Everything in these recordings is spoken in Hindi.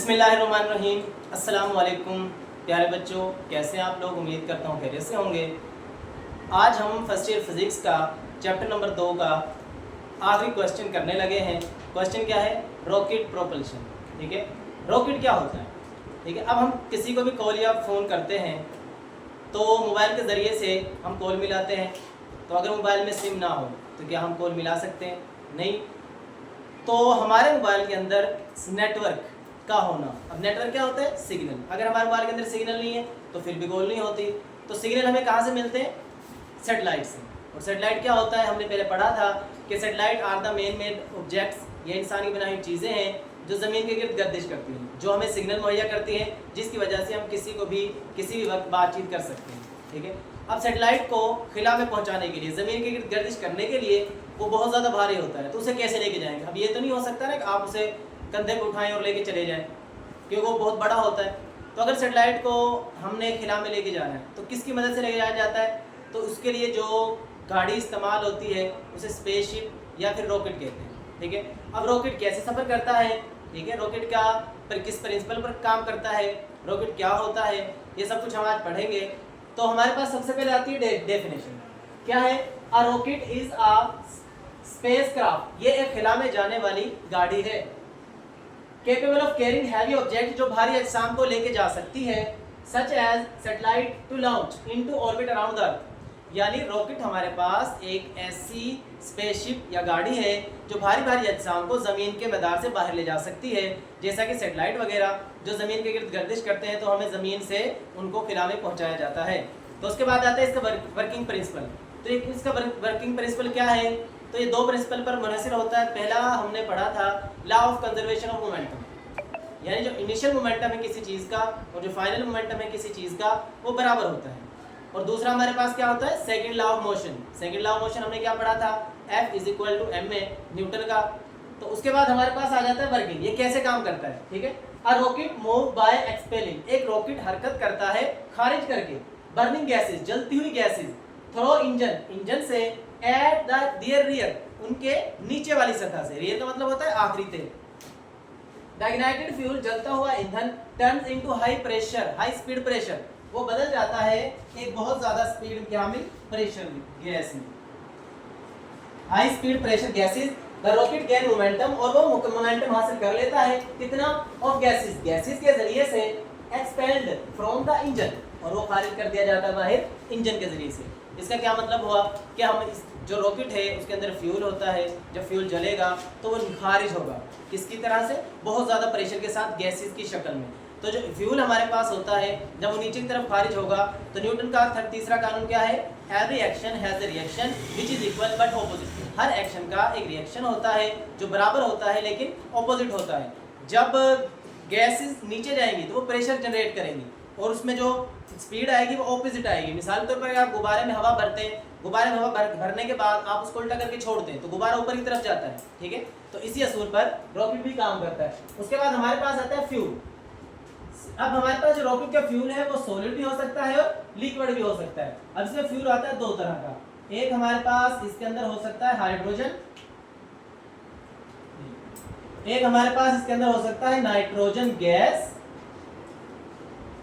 बिस्मिल्लाहिर्रहमानिर्रहीम। अस्सलाम वालेकुम प्यारे बच्चों, कैसे हैं आप लोग? उम्मीद करता हूँ खैरियत से होंगे। आज हम फर्स्ट ईयर फिज़िक्स का चैप्टर नंबर 2 का आखिरी क्वेश्चन करने लगे हैं। क्वेश्चन क्या है? Rocket propulsion. ठीक है, रॉकेट क्या होता है? ठीक है, अब हम किसी को भी कॉल या फ़ोन करते हैं तो मोबाइल के ज़रिए से हम कॉल मिलाते हैं। तो अगर मोबाइल में सिम ना हो तो क्या हम कॉल मिला सकते हैं? नहीं। तो हमारे मोबाइल के अंदर नेटवर्क का होना, अब नेटवर्क क्या होता है? सिग्नल। अगर हमारे मोबाइल के अंदर सिग्नल नहीं है तो फिर भी कॉल नहीं होती। तो सिग्नल हमें कहाँ से मिलते हैं? सेटेलाइट से। और सेटेलाइट क्या होता है? हमने पहले पढ़ा था कि satellite are the main objects, ये इंसान की बनाई हुई चीज़ें हैं जो ज़मीन के गिर्द गर्दिश करती हैं, जो हमें सिग्नल मुहैया करती हैं, जिसकी वजह से हम किसी को भी किसी भी वक्त बातचीत कर सकते हैं। ठीक है, अब सेटेलाइट को खिला में पहुंचाने के लिए, ज़मीन के गिर्द गर्दिश करने के लिए वो बहुत ज़्यादा भारी होता है, तो उसे कैसे लेके जाएंगे? अब ये तो नहीं हो सकता ना कि आप उसे कंधे पर उठाएं और लेके चले जाएं, क्योंकि वो बहुत बड़ा होता है। तो अगर सेटेलाइट को हमने खिला में लेके जाना है तो किसकी मदद से लेके जाया जाता है? तो उसके लिए जो गाड़ी इस्तेमाल होती है उसे स्पेसशिप या फिर रॉकेट कहते हैं। ठीक है, अब रॉकेट कैसे सफ़र करता है? ठीक है, रॉकेट का किस प्रिंसिपल पर काम करता है, रॉकेट क्या होता है, ये सब कुछ हम आज पढ़ेंगे। तो हमारे पास सबसे पहले आती है डेफिनेशन। क्या है? A rocket is a spacecraft, ये एक खिला में जाने वाली गाड़ी है। Capable of carrying heavy object, जो भारी अजसाम को लेके जा सकती है, such as satellite to launch into orbit around the earth. यानी रॉकेट हमारे पास एक ऐसी स्पेसशिप या गाड़ी है जो भारी भारी अजसाम को ज़मीन के मदार से बाहर ले जा सकती है, जैसा कि सैटेलाइट वगैरह जो ज़मीन के गिर्द गर्दिश करते हैं तो हमें ज़मीन से उनको खिला में पहुंचाया जाता है। तो उसके बाद आता है इसका वर्किंग प्रिंसिपल। तो इसका वर्किंग प्रिंसिपल क्या है? तो ये दो प्रिंसिपल पर मुनहसर होता है। पहला हमने पढ़ा था law of conservation of momentum, यानी जो इनिशियल मोमेंटम है किसी चीज़ का और जो फाइनल मोमेंटम है किसी चीज़ का वो बराबर होता है। और दूसरा हमारे पास क्या होता है? Second law of motion. Second law of motion हमने क्या पढ़ा था? F is equal to m a Newton का। तो उसके बाद हमारे पास आ जाता है वर्किंग। ये कैसे काम करता है? ठीक है, a rocket move by expelling, एक रॉकेट हरकत करता है खारिज करके बर्निंग गैसेज, जलती हुई गैसेज, थ्रो इंजन, इंजन से एट द देयर रियर, उनके नीचे वाली सतह से। रियर का मतलब होता है आखिरी तेल। द इग्नाइटेड फ्यूल, जलता हुआ ईंधन, turns into high pressure, high speed pressure, वो बदल जाता है एक बहुत ज्यादा स्पीड क्या में? प्रेशर में, गैस में। High speed pressure gases, the rocket gain momentum, और वो मोमेंटम हासिल कर लेता है कितना? ऑफ गैसेस, गैसेस के जरिए से एक्सपेल्ड फ्रॉम द इंजन, और वो खारिज कर दिया जाता है बाहर इंजन के जरिए से। इसका क्या मतलब हुआ कि हम इस जो रॉकेट है उसके अंदर फ्यूल होता है, जब फ्यूल जलेगा तो वो खारिज होगा किसकी तरह से? बहुत ज़्यादा प्रेशर के साथ गैसेस की शक्ल में। तो जो फ्यूल हमारे पास होता है जब वो नीचे की तरफ खारिज होगा तो न्यूटन का तीसरा कानून क्या है? Every action has a reaction which is equal but opposite. Her action का एक रिएक्शन होता है जो बराबर होता है लेकिन ऑपोजिट होता है। जब गैसेस नीचे जाएंगी तो वो प्रेशर जनरेट करेंगी और उसमें जो स्पीड आएगी वो ऑपोजिट आएगी। मिसाल के तौर पर आप गुब्बारे में हवा भरते हैं, गुब्बारे में हवा भरने के बाद आप उसको उल्टा करके छोड़ते हैं तो गुब्बारा ऊपर की तरफ जाता है। ठीक है, तो इसी असूल पर रॉकेट भी काम करता है। उसके बाद हमारे पास आता है फ्यूल। अब हमारे पास जो रॉकेट का फ्यूल है वो सॉलिड भी हो सकता है और लिक्विड भी हो सकता है। अब इसमें फ्यूल आता है दो तरह का। एक हमारे पास इसके अंदर हो सकता है हाइड्रोजन, एक हमारे पास इसके अंदर हो सकता है नाइट्रोजन गैस,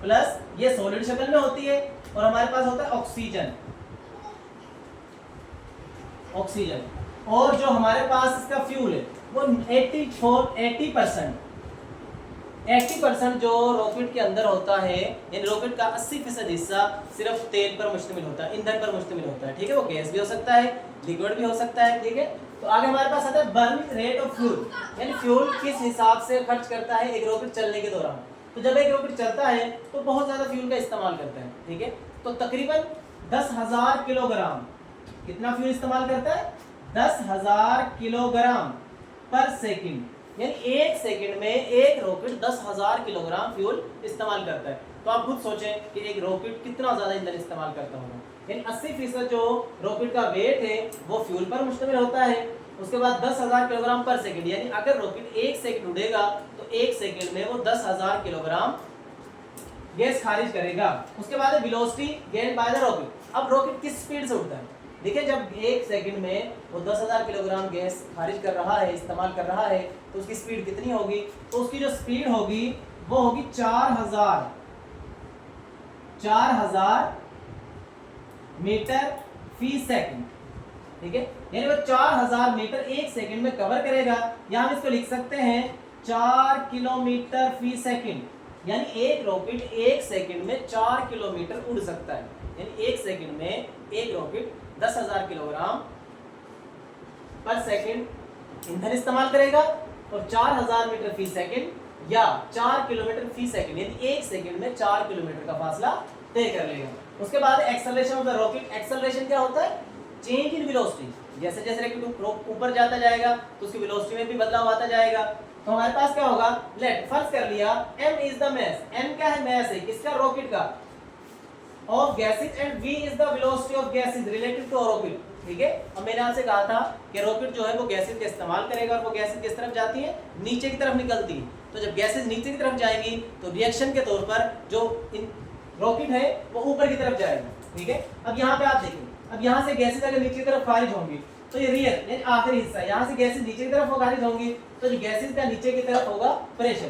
प्लस ये सॉलिड शक्ल में होती है, और हमारे पास होता है ऑक्सीजन। ऑक्सीजन, और जो हमारे पास इसका फ्यूल है वो 80% जो रॉकेट के अंदर होता है, यानी रॉकेट का 80% हिस्सा सिर्फ तेल पर मुश्तमिल होता है, ईंधन पर मुश्तमिल होता है। ठीक है, वो गैस भी हो सकता है, लिक्विड भी हो सकता है। ठीक है, तो आगे हमारे पास आता है बर्निंग रेट ऑफ फ्यूल, यानी फ्यूल किस हिसाब से खर्च करता है एक रॉकेट चलने के दौरान। तो जब एक रॉकेट चलता है तो बहुत ज़्यादा फ्यूल का इस्तेमाल करता है। ठीक है, तो तकरीबन 10,000 किलोग्राम, कितना फ्यूल इस्तेमाल करता है? 10,000 किलोग्राम पर सेकंड, यानी एक सेकंड में एक रॉकेट 10,000 किलोग्राम फ्यूल इस्तेमाल करता है। तो आप खुद सोचें कि एक रॉकेट कितना ज़्यादा ईंधन इस्तेमाल करता होगा। यानी 80% जो रॉकेट का वेट है वो फ्यूल पर मुश्तमिल होता है। उसके बाद 10,000 किलोग्राम पर सेकंड, यानी अगर रॉकेट एक सेकंड उड़ेगा तो एक सेकंड में वो 10,000 किलोग्राम गैस खारिज करेगा। उसके बाद velocity gain by the rocket. अब रॉकेट किस स्पीड से उड़ता है? देखिए, जब एक सेकंड में वो 10,000 किलोग्राम गैस खारिज कर रहा है, इस्तेमाल कर रहा है, तो उसकी स्पीड कितनी होगी? तो उसकी जो स्पीड होगी वो होगी 4000 मीटर फी सेकंड। ठीक है, यानी वो 4000 मीटर एक सेकंड में कवर करेगा, या हम इसको लिख सकते हैं 4 किलोमीटर फी सेकंड, यानी एक रॉकेट एक सेकंड में 4 किलोमीटर उड़ सकता है। यानी एक सेकंड में एक रॉकेट 10,000 किलोग्राम पर सेकंड ईंधन इस्तेमाल करेगा और 4000 मीटर फी सेकंड या 4 किलोमीटर फी सेकंड, यानी एक सेकंड में 4 किलोमीटर का फासला तय कर लेगा। उसके बाद acceleration of the rocket. Acceleration क्या होता है? Change in velocity. जैसे जैसे रॉकेट ऊपर जाता जाएगा तो उसकी वेलोसिटी में भी बदलाव आता जाएगा। तो हमारे पास क्या होगा, लेट फर्स्ट कर लिया m is the mass. m क्या है? मास है किसका? रॉकेट का। Of gases and v is the velocity of gases related to rocket. ठीक है, अब मैंने आपसे कहा था कि रॉकेट जो है वो गैसेस का इस्तेमाल करेगा और वो गैसेस किस तरफ जाती है? नीचे की तरफ निकलती है। तो जब गैसेस नीचे की तरफ जाएंगी तो रिएक्शन के तौर पर जो रॉकेट है वो ऊपर की तरफ जाएगा। ठीक है, अब यहाँ पे आप देखिए, अब यहाँ से गैसेस अगर नीचे की तरफ खारिज होंगी तो ये रियल यानी आखिरी हिस्सा, यहाँ से गैसेस नीचे की तरफ खारिज होंगी तो जो गैसेस का नीचे की तरफ होगा प्रेशर,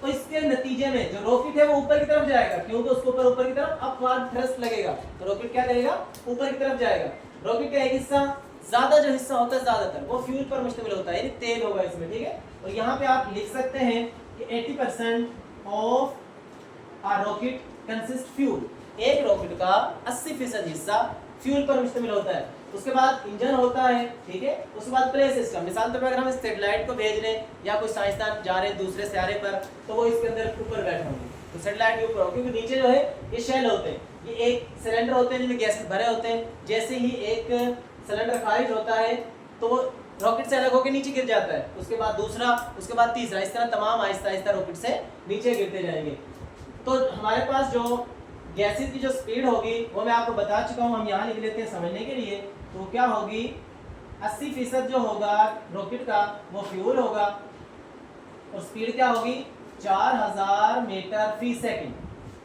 तो इसके नतीजे में जो रॉकेट है वो ऊपर की तरफ जाएगा, क्योंकि उसके ऊपर की तरफ अपवार्ड थ्रस्ट लगेगा। तो रॉकेट क्या करेगा? ऊपर की तरफ जाएगा। रॉकेट का एक हिस्सा, ज्यादा जो हिस्सा होता है ज्यादातर वो फ्यूल पर मुश्तमिल होता है, यानी तेल होगा इसमें। ठीक है, और यहाँ पे आप लिख सकते हैं कि 80% of a rocket consist fuel. एक रॉकेट का 80% हिस्सा फ्यूल पर मुश्तमिल होता है। उसके बाद इंजन होता है। ठीक है, उसके बाद प्लेस सिस्टम। मिसाल के तौर पर अगर हम सैटेलाइट को भेज रहे हैं या कोई साइंसदान जा रहे हैं दूसरे सितारे पर तो वो इसके अंदर ऊपर बैठे होंगे, तो सैटेलाइट के ऊपर हो, क्योंकि नीचे जो है ये शेल होते हैं, ये एक सिलेंडर होते हैं जिनमें गैसेस भरे होते हैं। जैसे ही एक सिलेंडर खारिज होता है तो वो रॉकेट से अलग होकर नीचे गिर जाता है, उसके बाद दूसरा, उसके बाद तीसरा, इस तरह तमाम आहिस्ता आहिस्ता रॉकेट से नीचे गिरते जाएंगे। तो हमारे पास जो गैसेस की जो स्पीड होगी वो मैं आपको बता चुका हूँ, हम यहाँ लिख लेते हैं समझने के लिए। तो क्या होगी? 80% जो होगा रॉकेट का वो फ्यूल होगा और स्पीड क्या होगी? 4000 मीटर फी सेकंड।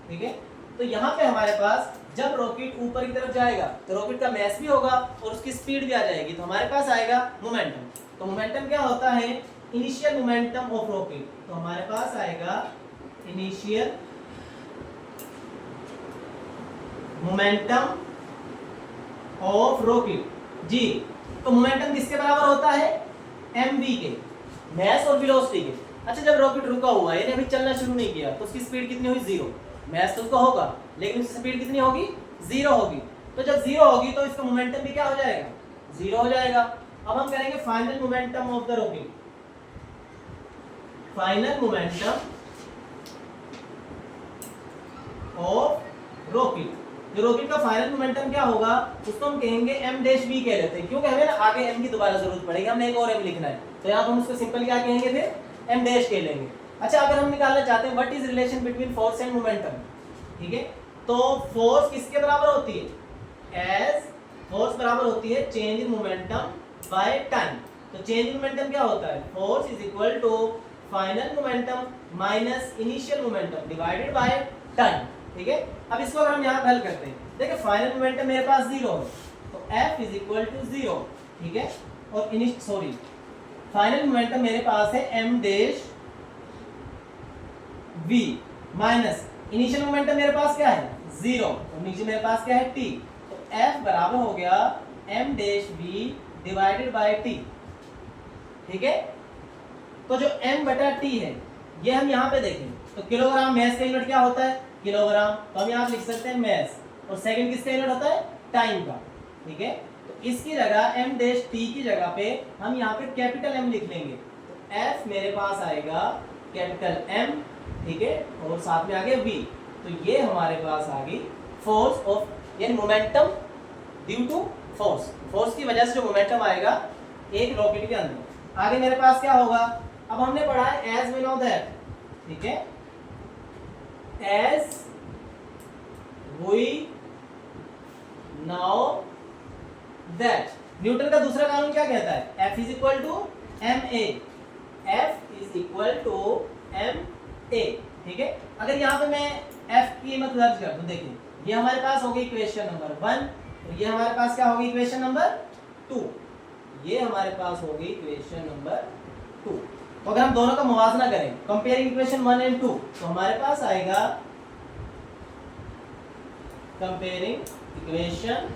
ठीक है, तो यहाँ पे हमारे पास जब रॉकेट ऊपर की तरफ जाएगा तो रॉकेट का मास भी होगा और उसकी स्पीड भी आ जाएगी, तो हमारे पास आएगा मोमेंटम। तो मोमेंटम क्या होता है? Initial momentum of rocket. तो हमारे पास आएगा इनिशियल मोमेंटम ऑफ रॉकेट जी। तो मोमेंटम किसके बराबर होता है? mv के, मास और वेलोसिटी के। अच्छा, जब रॉकेट रुका हुआ है यानी अभी चलना शुरू नहीं किया तो उसकी स्पीड कितनी हुई? 0। मास तो उसका होगा लेकिन उसकी स्पीड कितनी होगी? 0 होगी। तो जब 0 होगी तो इसका मोमेंटम भी क्या हो जाएगा? 0 हो जाएगा। अब हम करेंगे final momentum of the rocket. Final momentum of rocket, जो रॉकेट का फाइनल मोमेंटम क्या होगा उसको हम कहेंगे m-v कह लेते हैं, क्योंकि हमें ना आगे m की दोबारा जरूरत पड़ेगी, हमने एक और m लिखना है, तो यहाँ हम उसको सिंपल क्या कहेंगे? फिर m डैश कह लेंगे। अच्छा, अगर हम निकालना चाहते हैं what is relation between force and momentum, ठीक है, तो फोर्स किसके बराबर होती है? एज फोर्स बराबर होती है change in momentum by time. तो चेंज इन मोमेंटम क्या होता है? Force is equal to final momentum minus initial momentum divided by time. ठीक है, अब इसको अगर हम यहाँ हल करते हैं, देखिए फाइनल मोमेंटम मेरे पास 0 है तो F इज इक्वल टू 0। ठीक है, और फाइनल मोमेंटम मेरे पास है m dash v minus initial momentum मेरे पास क्या है? 0, और नीचे मेरे पास क्या है? t। तो F बराबर हो गया m dash v divided by t। ठीक है, तो जो m बटा t है ये हम यहाँ पे देखें तो किलोग्राम मास का यूनिट क्या होता है? किलोग्राम। तो हम यहाँ लिख सकते हैं मास, और सेकंड किसका यूनिट होता है? टाइम का। ठीक है, तो इसकी जगह m डैश t की जगह पे हम यहाँ पे कैपिटल M लिख लेंगे। तो F मेरे पास आएगा कैपिटल M, ठीक है, और साथ में आगे v। तो ये हमारे पास आ गई फोर्स ऑफ यानी momentum due to force. Force की वजह से जो मोमेंटम आएगा एक रॉकेट के अंदर। आगे मेरे पास क्या होगा? अब हमने पढ़ा है एज वी नो दैट, ठीक है, as we know that. Newton का दूसरा कानून क्या कहता है? F is equal to ma। F is equal to ma। ठीक है, अगर यहाँ पे मैं F की कीमत दर्ज कर दूं, देखिए ये हमारे पास होगी इक्वेशन नंबर 1, और ये हमारे पास क्या होगी? Equation number 2। ये हमारे पास होगी इक्वेशन नंबर 2। तो अगर हम दोनों का मुवाजना करें, कंपेयरिंग इक्वेशन 1 एंड 2, तो हमारे पास आएगा कंपेयरिंग इक्वेशन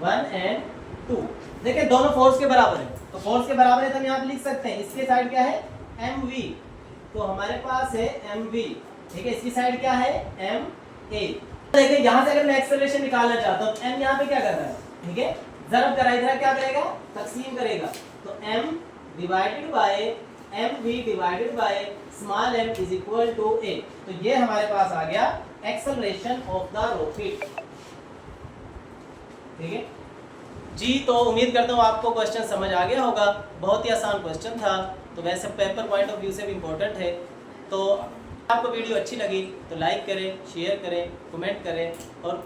1 एंड 2। देखिए दोनों फोर्स के बराबर है, तो फोर्स के बराबर है तो हम यहाँ पे लिख सकते हैं इसके साइड क्या है mv, तो हमारे पास है mv, ठीक है। इसकी साइड क्या है ma। देखिए यहाँ से अगर मैं एक्सेलरेशन निकालना चाहता हूँ तो m यहाँ पे क्या कर रहा है, ठीक है, ज़रब करा, इधर क्या करेगा, तकसीम करेगा, तो m divided by mv divided by small m is equal to a। तो ये हमारे पास आ गया एक्सेलरेशन ऑफ द रॉकेट, ठीक है जी। तो उम्मीद करता हूँ आपको क्वेश्चन समझ आ गया होगा, बहुत ही आसान क्वेश्चन था, तो वैसे पेपर पॉइंट ऑफ व्यू से भी इम्पोर्टेंट है। तो आपको वीडियो अच्छी लगी तो लाइक करें, शेयर करें, कमेंट करें और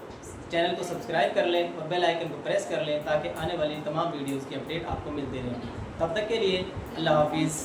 चैनल को सब्सक्राइब कर लें और बेल आइकन को प्रेस कर लें ताकि आने वाली तमाम वीडियोज़ की अपडेट आपको मिलती रहे। तब तक के लिए अल्लाह हाफिज़।